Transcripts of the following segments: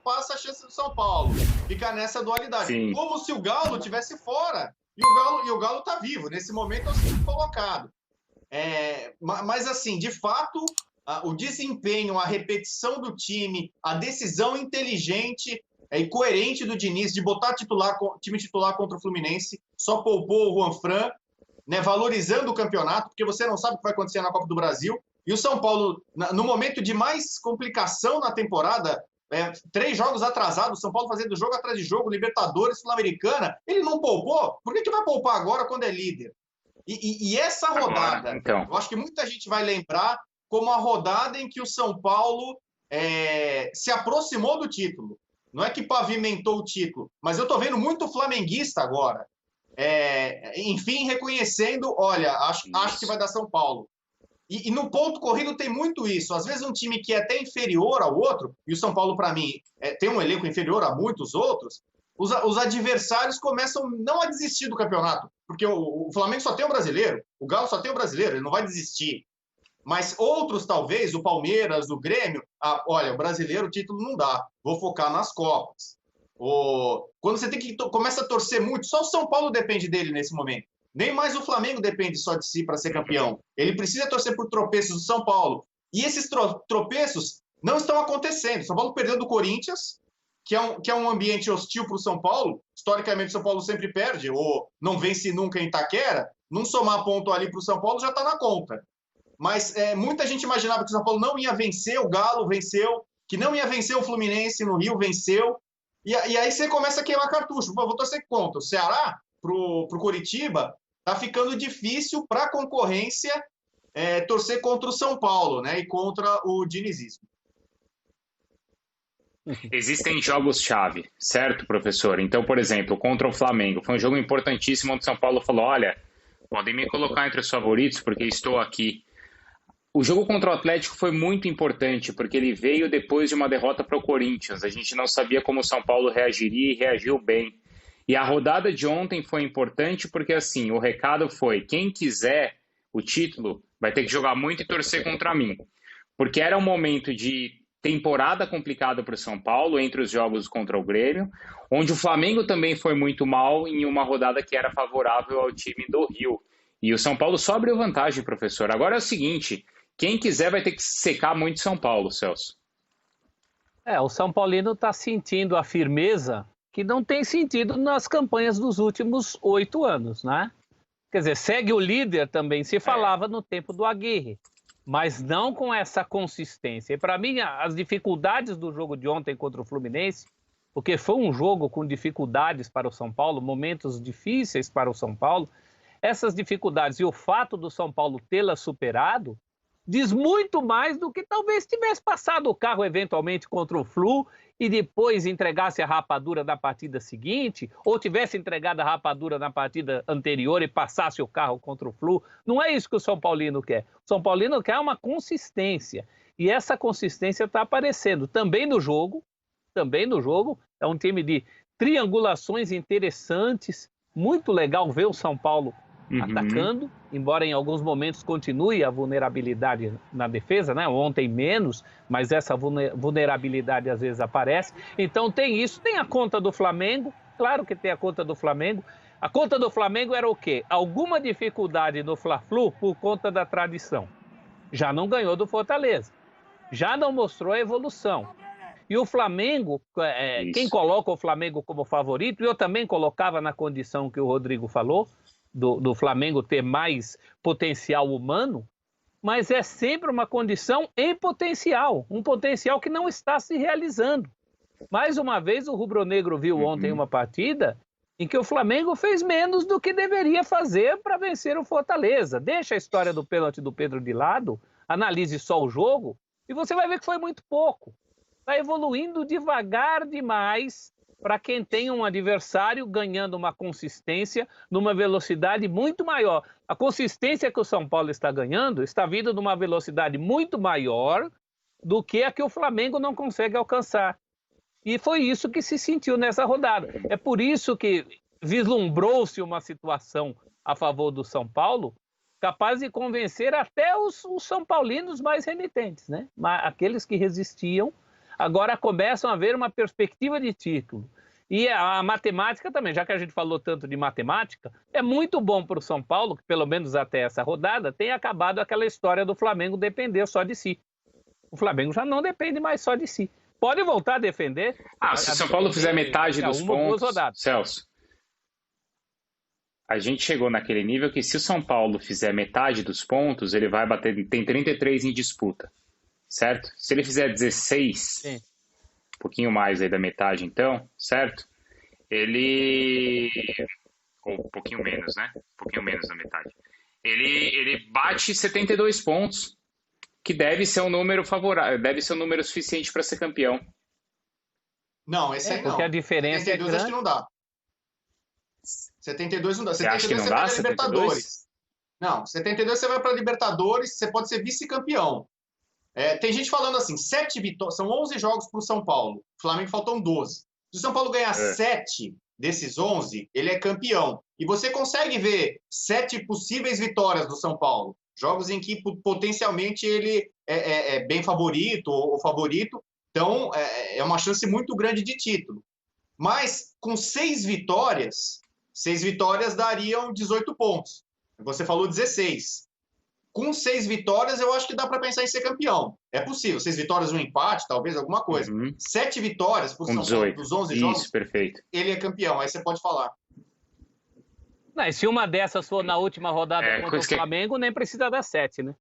passa a chance do São Paulo. Fica nessa dualidade. Sim. Como se o Galo tivesse fora. E o Galo tá vivo. Nesse momento é o segundo colocado. Mas, assim, de fato, o desempenho, a repetição do time, a decisão inteligente e coerente do Diniz de botar time titular contra o Fluminense, só poupou o Juanfran, né, valorizando o campeonato, porque você não sabe o que vai acontecer na Copa do Brasil. E o São Paulo, no momento de mais complicação na temporada, 3 jogos atrasados, o São Paulo fazendo jogo atrás de jogo, Libertadores, Sul-Americana, ele não poupou? Por que vai poupar agora quando é líder? E essa rodada, então, eu acho que muita gente vai lembrar como a rodada em que o São Paulo se aproximou do título. Não é que pavimentou o título, mas eu tô vendo muito flamenguista agora. Enfim, reconhecendo, olha, acho que vai dar São Paulo. E no ponto corrido tem muito isso. Às vezes um time que é até inferior ao outro, e o São Paulo, para mim, tem um elenco inferior a muitos outros, os adversários começam não a desistir do campeonato, porque o Flamengo só tem o brasileiro, o Galo só tem o brasileiro, ele não vai desistir. Mas outros, talvez, o Palmeiras, o Grêmio, olha, o brasileiro, o título não dá, vou focar nas Copas. Quando você começa a torcer muito, só o São Paulo depende dele nesse momento. Nem mais o Flamengo depende só de si para ser campeão. Ele precisa torcer por tropeços do São Paulo. E esses tropeços não estão acontecendo. O São Paulo perdeu do Corinthians, que é um ambiente hostil para o São Paulo. Historicamente, o São Paulo sempre perde, ou não vence nunca em Itaquera. Não somar ponto ali para o São Paulo já está na conta. Mas muita gente imaginava que o São Paulo não ia vencer, o Galo venceu, que não ia vencer o Fluminense no Rio, venceu. E aí você começa a queimar cartucho. Vou torcer contra o Ceará, pro Coritiba, tá ficando difícil para a concorrência torcer contra o São Paulo, né? E contra o dinizismo. Existem jogos-chave, certo, professor? Então, por exemplo, contra o Flamengo, foi um jogo importantíssimo onde o São Paulo falou, olha, podem me colocar entre os favoritos porque estou aqui. O jogo contra o Atlético foi muito importante, porque ele veio depois de uma derrota para o Corinthians. A gente não sabia como o São Paulo reagiria e reagiu bem. E a rodada de ontem foi importante porque, assim, o recado foi, quem quiser o título vai ter que jogar muito e torcer contra mim. Porque era um momento de temporada complicada para o São Paulo, entre os jogos contra o Grêmio, onde o Flamengo também foi muito mal em uma rodada que era favorável ao time do Rio. E o São Paulo só abriu vantagem, professor. Agora é o seguinte, quem quiser vai ter que secar muito São Paulo, Celso. O São Paulino está sentindo a firmeza que não tem sentido nas campanhas dos últimos 8 anos, né? Quer dizer, segue o líder também, se falava no tempo do Aguirre, mas não com essa consistência. E para mim, as dificuldades do jogo de ontem contra o Fluminense, porque foi um jogo com dificuldades para o São Paulo, momentos difíceis para o São Paulo, essas dificuldades e o fato do São Paulo tê-las superado, diz muito mais do que talvez tivesse passado o carro eventualmente contra o Flu e depois entregasse a rapadura na partida seguinte, ou tivesse entregado a rapadura na partida anterior e passasse o carro contra o Flu. Não é isso que o São Paulino quer. O São Paulino quer uma consistência. E essa consistência está aparecendo também no jogo. É um time de triangulações interessantes. Muito legal ver o São Paulo atacando, embora em alguns momentos continue a vulnerabilidade na defesa, né? Ontem menos, mas essa vulnerabilidade às vezes aparece. Então tem isso, tem a conta do Flamengo, claro que tem a conta do Flamengo. A conta do Flamengo era o quê? Alguma dificuldade no Fla-Flu por conta da tradição. Já não ganhou do Fortaleza, já não mostrou a evolução. E o Flamengo, quem coloca o Flamengo como favorito, eu também colocava na condição que o Rodrigo falou, do Flamengo ter mais potencial humano, mas é sempre uma condição em potencial, um potencial que não está se realizando. Mais uma vez, o rubro-negro viu ontem uma partida em que o Flamengo fez menos do que deveria fazer para vencer o Fortaleza. Deixa a história do pênalti do Pedro de lado, analise só o jogo e você vai ver que foi muito pouco. Está evoluindo devagar demais para quem tem um adversário ganhando uma consistência numa velocidade muito maior. A consistência que o São Paulo está ganhando está vindo numa velocidade muito maior do que a que o Flamengo não consegue alcançar. E foi isso que se sentiu nessa rodada. É por isso que vislumbrou-se uma situação a favor do São Paulo, capaz de convencer até os são paulinos mais renitentes, né? Aqueles que resistiam agora começam a ver uma perspectiva de título. E a matemática também, já que a gente falou tanto de matemática, é muito bom para o São Paulo, que pelo menos até essa rodada, tem acabado aquela história do Flamengo depender só de si. O Flamengo já não depende mais só de si. Pode voltar a defender. Se o São Paulo fizer metade dos pontos, Celso, a gente chegou naquele nível que se o São Paulo fizer metade dos pontos, ele vai bater, tem 33 em disputa, certo? Se ele fizer 16, sim, um pouquinho mais aí da metade então, certo? Ou um pouquinho menos, né? Um pouquinho menos da metade. Ele bate 72 pontos, que deve ser um número favorável, deve ser um número suficiente para ser campeão. Não, esse aí não. Porque a diferença 72 acho que não dá. 72 não dá. 72 você vai para Libertadores. Não, 72 você vai para Libertadores, você pode ser vice-campeão. Tem gente falando assim, 7 vitórias, são 11 jogos para o São Paulo. O Flamengo faltam 12. Se o São Paulo ganhar 7 desses 11, ele é campeão. E você consegue ver 7 possíveis vitórias do São Paulo. Jogos em que potencialmente ele é bem favorito ou favorito. Então, é uma chance muito grande de título. Mas com 6 vitórias dariam 18 pontos. Você falou 16. Com 6 vitórias, eu acho que dá para pensar em ser campeão. É possível. 6 vitórias, um empate, talvez, alguma coisa. 7 vitórias por São Paulo dos 11 jogos, perfeito. Ele é campeão. Aí você pode falar. Não, e se uma dessas for na última rodada contra o Flamengo, nem precisa dar 7, né?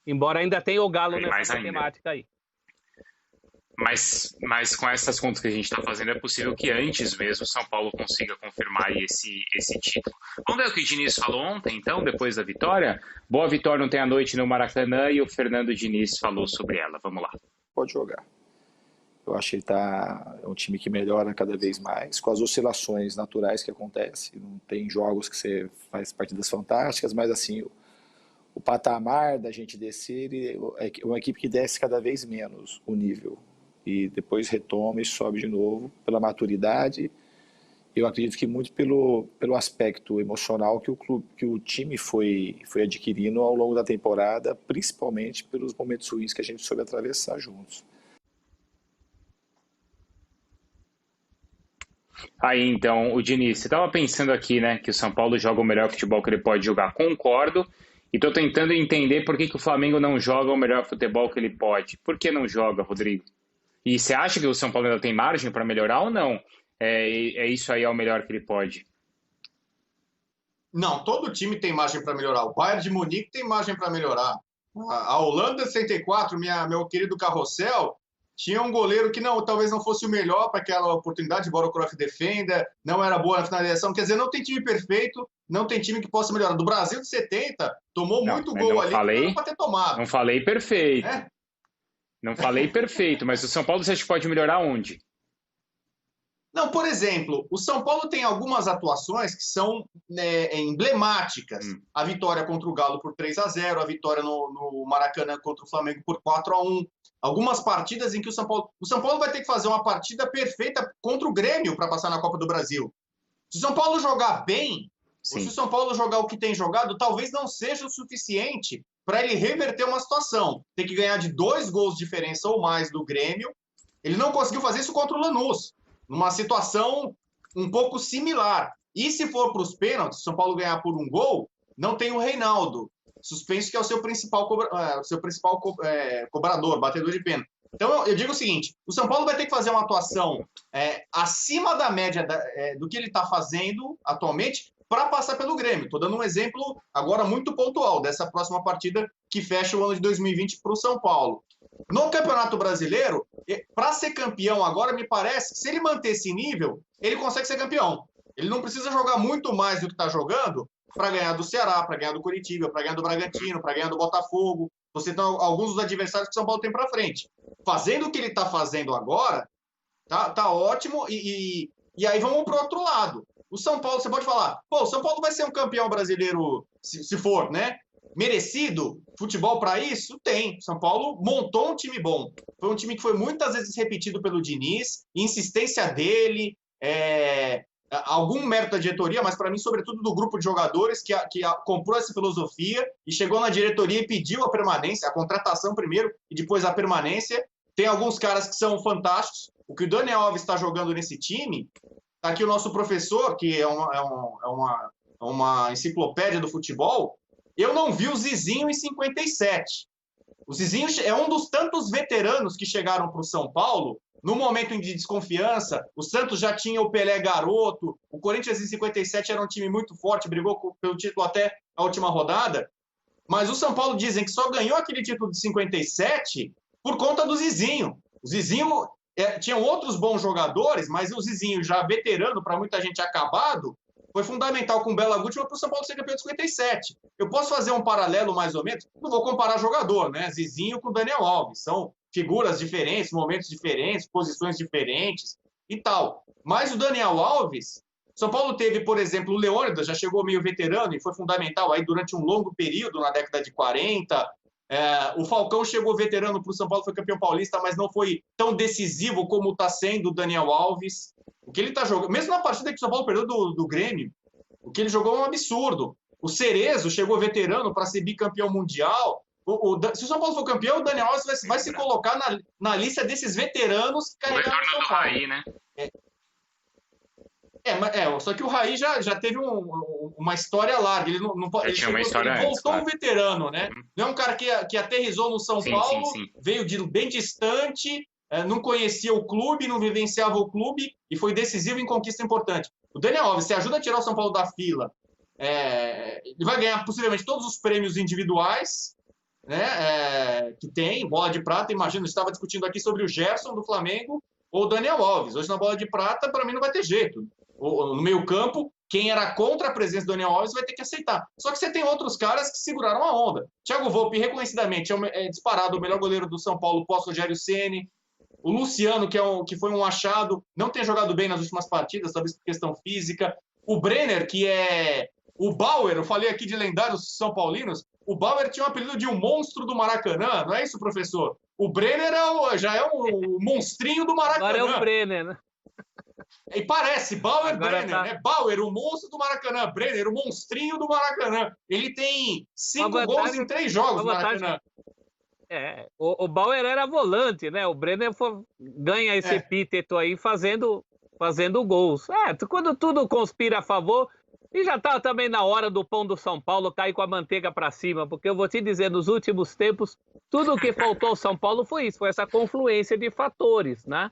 Embora ainda tenha o Galo nessa matemática aí. Mas com essas contas que a gente está fazendo, é possível que antes mesmo o São Paulo consiga confirmar aí esse título. Vamos ver o que o Diniz falou ontem, então, depois da vitória? Boa vitória ontem à noite no Maracanã e o Fernando Diniz falou sobre ela. Vamos lá. Pode jogar. Eu acho que ele é um time que melhora cada vez mais, com as oscilações naturais que acontecem. Não tem jogos que você faz partidas fantásticas, mas assim, o patamar da gente descer é uma equipe que desce cada vez menos o nível. E depois retoma e sobe de novo pela maturidade. Eu acredito que muito pelo aspecto emocional que o time foi adquirindo ao longo da temporada, principalmente pelos momentos ruins que a gente soube atravessar juntos. Aí, então, o Diniz, você estava pensando aqui, né, que o São Paulo joga o melhor futebol que ele pode jogar. Concordo. E estou tentando entender por que o Flamengo não joga o melhor futebol que ele pode. Por que não joga, Rodrigo? E você acha que o São Paulo ainda tem margem para melhorar ou não? Isso aí é o melhor que ele pode? Não, todo time tem margem para melhorar. O Bayern de Munique tem margem para melhorar. A Holanda 64, meu querido Carrossel, tinha um goleiro que talvez não fosse o melhor para aquela oportunidade, embora o Cruyff defenda, não era boa na finalização. Quer dizer, não tem time perfeito, não tem time que possa melhorar. Do Brasil de 70, tomou muito gol ali, que não para ter tomado. Não falei perfeito. Não falei perfeito, mas o São Paulo você acha que pode melhorar onde? Não, por exemplo, o São Paulo tem algumas atuações que são emblemáticas. A vitória contra o Galo por 3-0, a vitória no Maracanã contra o Flamengo por 4-1. Algumas partidas em que o São Paulo vai ter que fazer uma partida perfeita contra o Grêmio para passar na Copa do Brasil. Se o São Paulo jogar bem, ou se o São Paulo jogar o que tem jogado, talvez não seja o suficiente para ele reverter uma situação. Tem que ganhar de 2 gols de diferença ou mais do Grêmio. Ele não conseguiu fazer isso contra o Lanús, numa situação um pouco similar. E se for para os pênaltis, se o São Paulo ganhar por 1 gol, não tem o Reinaldo, suspenso, que é o seu principal cobrador, batedor de pênalti. Então, eu digo o seguinte, o São Paulo vai ter que fazer uma atuação acima da média do que ele está fazendo atualmente para passar pelo Grêmio. Estou dando um exemplo agora muito pontual dessa próxima partida que fecha o ano de 2020 para o São Paulo. No Campeonato Brasileiro, para ser campeão agora, me parece que se ele manter esse nível, ele consegue ser campeão. Ele não precisa jogar muito mais do que está jogando para ganhar do Ceará, para ganhar do Coritiba, para ganhar do Bragantino, para ganhar do Botafogo. Você tem alguns dos adversários que o São Paulo tem para frente. Fazendo o que ele está fazendo agora, tá ótimo. E aí vamos para o outro lado. O São Paulo, você pode falar, o São Paulo vai ser um campeão brasileiro, se for, né? Merecido futebol para isso? Tem. São Paulo montou um time bom. Foi um time que foi muitas vezes repetido pelo Diniz, insistência dele, algum mérito da diretoria, mas para mim, sobretudo do grupo de jogadores que comprou essa filosofia e chegou na diretoria e pediu a permanência, a contratação primeiro e depois a permanência. tem alguns caras que são fantásticos. O que o Daniel Alves está jogando nesse time, tá aqui o nosso professor, que é uma enciclopédia do futebol. Eu não vi o Zizinho em 57. O Zizinho é um dos tantos veteranos que chegaram para o São Paulo no momento de desconfiança. O Santos já tinha o Pelé garoto, o Corinthians em 57 era um time muito forte, brigou pelo título até a última rodada, mas o São Paulo dizem que só ganhou aquele título de 57 por conta do Zizinho. O Zizinho tinha outros bons jogadores, mas o Zizinho, já veterano, para muita gente acabado, foi fundamental com o Bela Guti para o São Paulo ser campeão de 57. Eu posso fazer um paralelo mais ou menos, não vou comparar jogador, né? Zizinho com Daniel Alves, são figuras diferentes, momentos diferentes, posições diferentes e tal. Mas o Daniel Alves, São Paulo teve, por exemplo, o Leônidas, já chegou meio veterano e foi fundamental aí durante um longo período na década de 40. O Falcão chegou veterano para o São Paulo, foi campeão paulista, mas não foi tão decisivo como está sendo o Daniel Alves. O que ele está jogando, mesmo na partida que o São Paulo perdeu do Grêmio, o que ele jogou é um absurdo. O Cerezo chegou veterano para ser bicampeão mundial. Se o São Paulo for campeão, o Daniel Alves vai se colocar na lista desses veteranos que carregaram o São Paulo. Raí, né? Só que o Raí já teve uma história larga. Ele voltou um veterano, né? Não é um cara que aterrissou no São Paulo, veio de bem distante, não conhecia o clube, não vivenciava o clube e foi decisivo em conquista importante. O Daniel Alves, se ajuda a tirar o São Paulo da fila, ele vai ganhar possivelmente todos os prêmios individuais, né, que tem, bola de prata. Imagina, eu estava discutindo aqui sobre o Gerson do Flamengo ou o Daniel Alves. Hoje na bola de prata, para mim, não vai ter jeito. No meio campo, quem era contra a presença do Daniel Alves vai ter que aceitar. Só que você tem outros caras que seguraram a onda. Thiago Volpi, reconhecidamente, é disparado o melhor goleiro do São Paulo pós-Rogério Ceni. O Luciano, que foi um achado, não tem jogado bem nas últimas partidas, talvez por questão física. O Brenner, que é o Bauer, eu falei aqui de lendários são paulinos, o Bauer tinha o apelido de um monstro do Maracanã, não é isso, professor? O Brenner já é um monstrinho do Maracanã. Agora é o Brenner, né? E parece, Bauer, Brenner, né? Bauer, o monstro do Maracanã, Brenner, o monstrinho do Maracanã. Ele tem 5 gols em 3 jogos no Maracanã. O Bauer era volante, né? O Brenner ganha esse epíteto aí fazendo gols. Quando tudo conspira a favor, e já tá também na hora do pão do São Paulo cair com a manteiga para cima, porque eu vou te dizer, nos últimos tempos, tudo o que faltou ao São Paulo foi isso, foi essa confluência de fatores, né?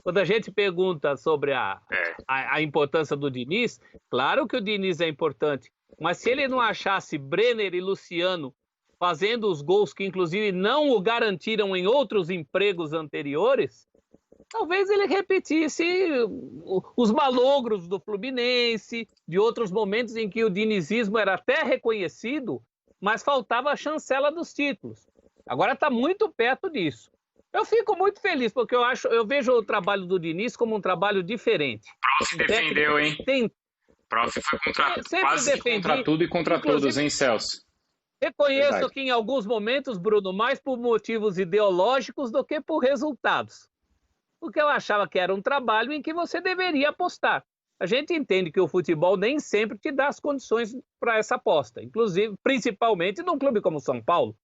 Quando a gente pergunta sobre a importância do Diniz, claro que o Diniz é importante, mas se ele não achasse Brenner e Luciano fazendo os gols que inclusive não o garantiram em outros empregos anteriores, talvez ele repetisse os malogros do Fluminense, de outros momentos em que o dinizismo era até reconhecido, mas faltava a chancela dos títulos. Agora está muito perto disso. Eu fico muito feliz, porque eu vejo o trabalho do Diniz como um trabalho diferente. Prof defendeu, hein? Prof foi contra tudo e contra todos, hein, Celso? Reconheço que em alguns momentos, Bruno, mais por motivos ideológicos do que por resultados. Porque eu achava que era um trabalho em que você deveria apostar. A gente entende que o futebol nem sempre te dá as condições para essa aposta, inclusive, principalmente num clube como o São Paulo.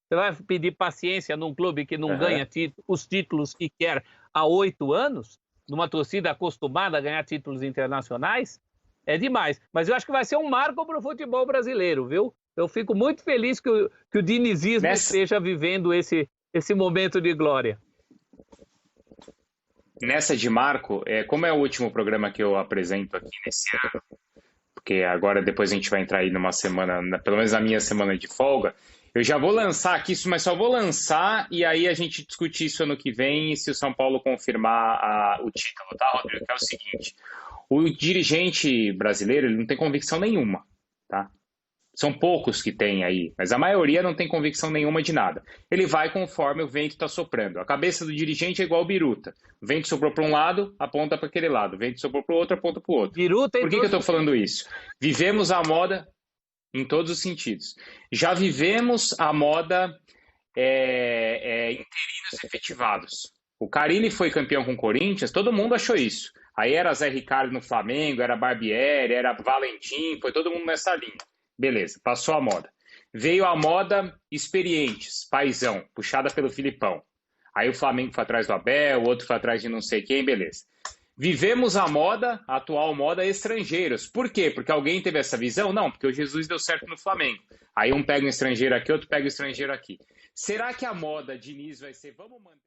Você vai pedir paciência num clube que não ganha os títulos que quer há 8 anos, numa torcida acostumada a ganhar títulos internacionais? É demais. Mas eu acho que vai ser um marco para o futebol brasileiro, viu? Eu fico muito feliz que o dinizismo esteja vivendo esse momento de glória. Nessa de marco, como é o último programa que eu apresento aqui nesse ano, porque agora depois a gente vai entrar aí numa semana, pelo menos na minha semana de folga, eu já vou lançar aqui isso, mas só vou lançar e aí a gente discute isso ano que vem se o São Paulo confirmar o título, tá, Rodrigo? Que é o seguinte, o dirigente brasileiro ele não tem convicção nenhuma, tá? São poucos que tem aí, mas a maioria não tem convicção nenhuma de nada. Ele vai conforme o vento está soprando. A cabeça do dirigente é igual biruta. O vento soprou para um lado, aponta para aquele lado. O vento soprou para o outro, aponta para o outro. Por que eu estou falando isso? Vivemos a moda em todos os sentidos. Já vivemos a moda interinos efetivados. O Carille foi campeão com o Corinthians, todo mundo achou isso. Aí era Zé Ricardo no Flamengo, era Barbieri, era Valentim, foi todo mundo nessa linha. Beleza, passou a moda. Veio a moda experientes, paizão, puxada pelo Filipão. Aí o Flamengo foi atrás do Abel, o outro foi atrás de não sei quem, beleza. Vivemos a moda, a atual moda estrangeiros. Por quê? Porque alguém teve essa visão? Não, porque o Jesus deu certo no Flamengo. Aí um pega um estrangeiro aqui, outro pega um estrangeiro aqui. Será que a moda Diniz vai ser, vamos manter...